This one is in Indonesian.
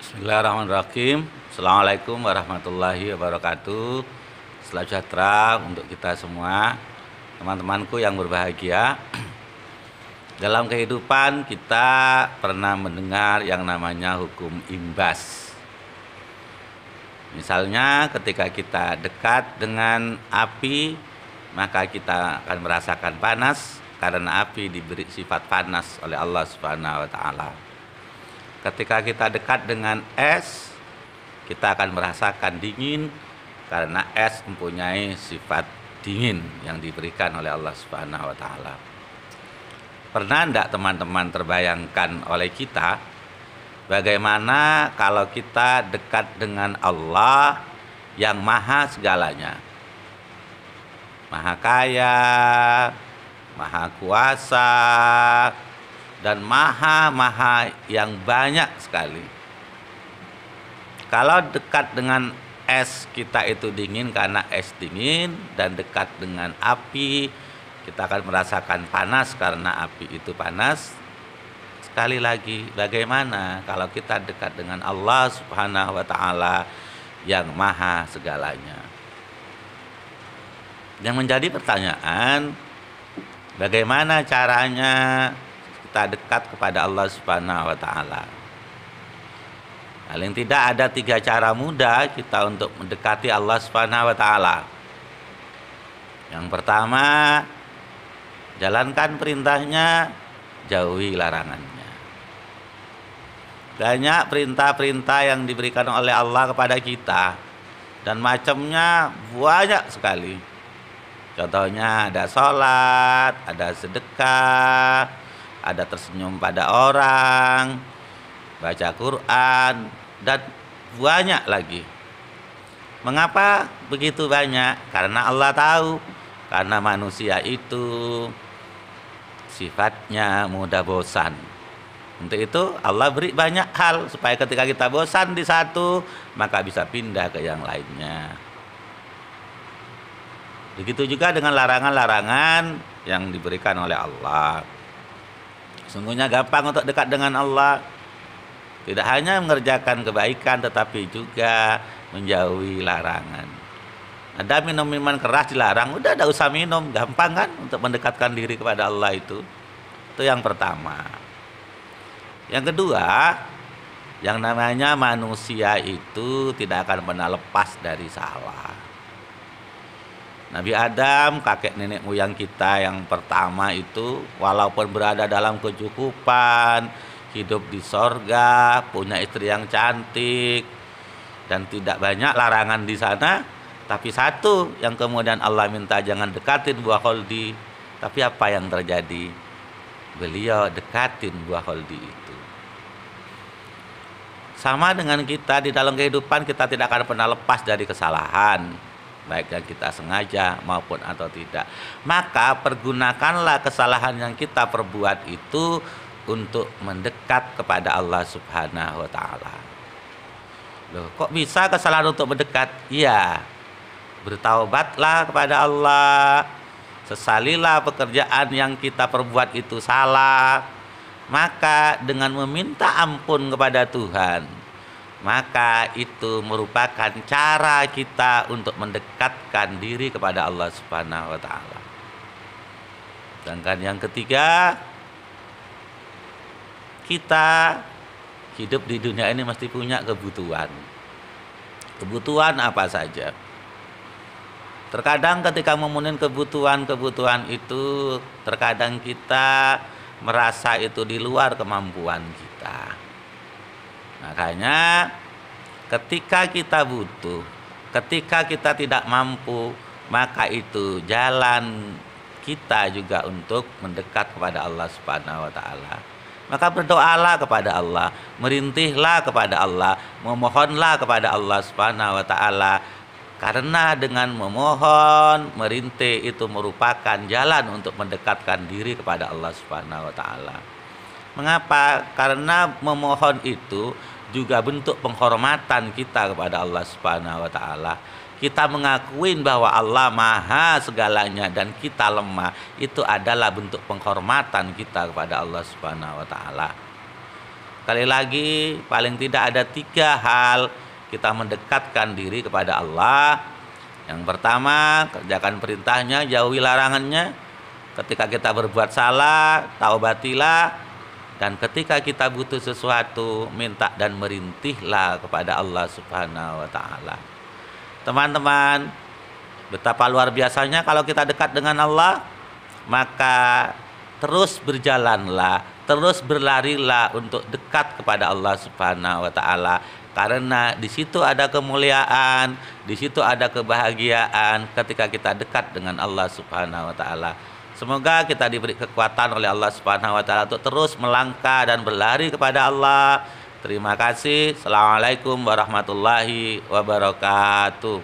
Bismillahirrahmanirrahim. Assalamualaikum warahmatullahi wabarakatuh. Selamat sejahtera untuk kita semua, teman-temanku yang berbahagia. Dalam kehidupan kita pernah mendengar yang namanya hukum imbas. Misalnya ketika kita dekat dengan api, maka kita akan merasakan panas karena api diberi sifat panas oleh Allah Subhanahu wa taala. Ketika kita dekat dengan es, kita akan merasakan dingin karena es mempunyai sifat dingin yang diberikan oleh Allah Subhanahu wa taala. Pernah enggak teman-teman terbayangkan oleh kita bagaimana kalau kita dekat dengan Allah yang maha segalanya? Maha kaya, maha kuasa, dan maha yang banyak sekali. Kalau dekat dengan es, kita itu dingin karena es dingin, dan dekat dengan api kita akan merasakan panas karena api itu panas. Sekali lagi, bagaimana kalau kita dekat dengan Allah Subhanahu wa taala yang maha segalanya? Yang menjadi pertanyaan, bagaimana caranya kita dekat kepada Allah Subhanahu wa taala? Paling tidak ada 3 cara mudah kita untuk mendekati Allah Subhanahu wa taala. Yang pertama, jalankan perintahnya, jauhi larangannya. Banyak perintah-perintah yang diberikan oleh Allah kepada kita, dan macamnya banyak sekali. Contohnya ada sholat, ada sedekah, ada tersenyum pada orang, baca Quran, dan banyak lagi. Mengapa begitu banyak? Karena Allah tahu, karena manusia itu sifatnya mudah bosan. Untuk itu Allah beri banyak hal supaya ketika kita bosan di satu, maka bisa pindah ke yang lainnya. Begitu juga dengan larangan-larangan yang diberikan oleh Allah. Sungguhnya gampang untuk dekat dengan Allah. Tidak hanya mengerjakan kebaikan, tetapi juga menjauhi larangan. Ada minum minuman keras dilarang, udah tidak usah minum. Gampang kan untuk mendekatkan diri kepada Allah itu. Itu yang pertama. Yang kedua, yang namanya manusia itu tidak akan pernah lepas dari salah. Nabi Adam, kakek nenek moyang kita yang pertama itu, walaupun berada dalam kecukupan, hidup di sorga, punya istri yang cantik, dan tidak banyak larangan di sana, tapi satu yang kemudian Allah minta jangan dekatin buah holdi. Tapi apa yang terjadi? Beliau dekatin buah holdi itu. Sama dengan kita di dalam kehidupan, kita tidak akan pernah lepas dari kesalahan, baik yang kita sengaja maupun atau tidak. Maka pergunakanlah kesalahan yang kita perbuat itu untuk mendekat kepada Allah Subhanahu wa taala. Loh, kok bisa kesalahan untuk mendekat? Iya. Bertaubatlah kepada Allah. Sesalilah pekerjaan yang kita perbuat itu salah. Maka dengan meminta ampun kepada Tuhan, maka itu merupakan cara kita untuk mendekatkan diri kepada Allah Subhanahu wa taala. Sedangkan yang ketiga, kita hidup di dunia ini mesti punya kebutuhan. Kebutuhan apa saja? Terkadang ketika memenuhi kebutuhan itu, terkadang kita merasa itu di luar kemampuan kita. Makanya ketika kita butuh, ketika kita tidak mampu, maka itu jalan kita juga untuk mendekat kepada Allah Subhanahu wa taala. Maka berdoalah kepada Allah, merintihlah kepada Allah, memohonlah kepada Allah Subhanahu wa taala. Karena dengan memohon, merintih itu merupakan jalan untuk mendekatkan diri kepada Allah Subhanahu wa taala. Mengapa? Karena memohon itu juga bentuk penghormatan kita kepada Allah Subhanahu wa taala. Kita mengakui bahwa Allah maha segalanya dan kita lemah. Itu adalah bentuk penghormatan kita kepada Allah Subhanahu wa taala. Sekali lagi, paling tidak ada 3 hal kita mendekatkan diri kepada Allah. Yang pertama, kerjakan perintahnya, jauhi larangannya. Ketika kita berbuat salah, taubatilah. Dan ketika kita butuh sesuatu, minta dan merintihlah kepada Allah Subhanahu wa Ta'ala. Teman-teman, betapa luar biasanya kalau kita dekat dengan Allah, maka terus berjalanlah, terus berlarilah untuk dekat kepada Allah Subhanahu wa Ta'ala, karena di situ ada kemuliaan, di situ ada kebahagiaan ketika kita dekat dengan Allah Subhanahu wa Ta'ala. Semoga kita diberi kekuatan oleh Allah Subhanahu wa Ta'ala untuk terus melangkah dan berlari kepada Allah. Terima kasih. Assalamualaikum warahmatullahi wabarakatuh.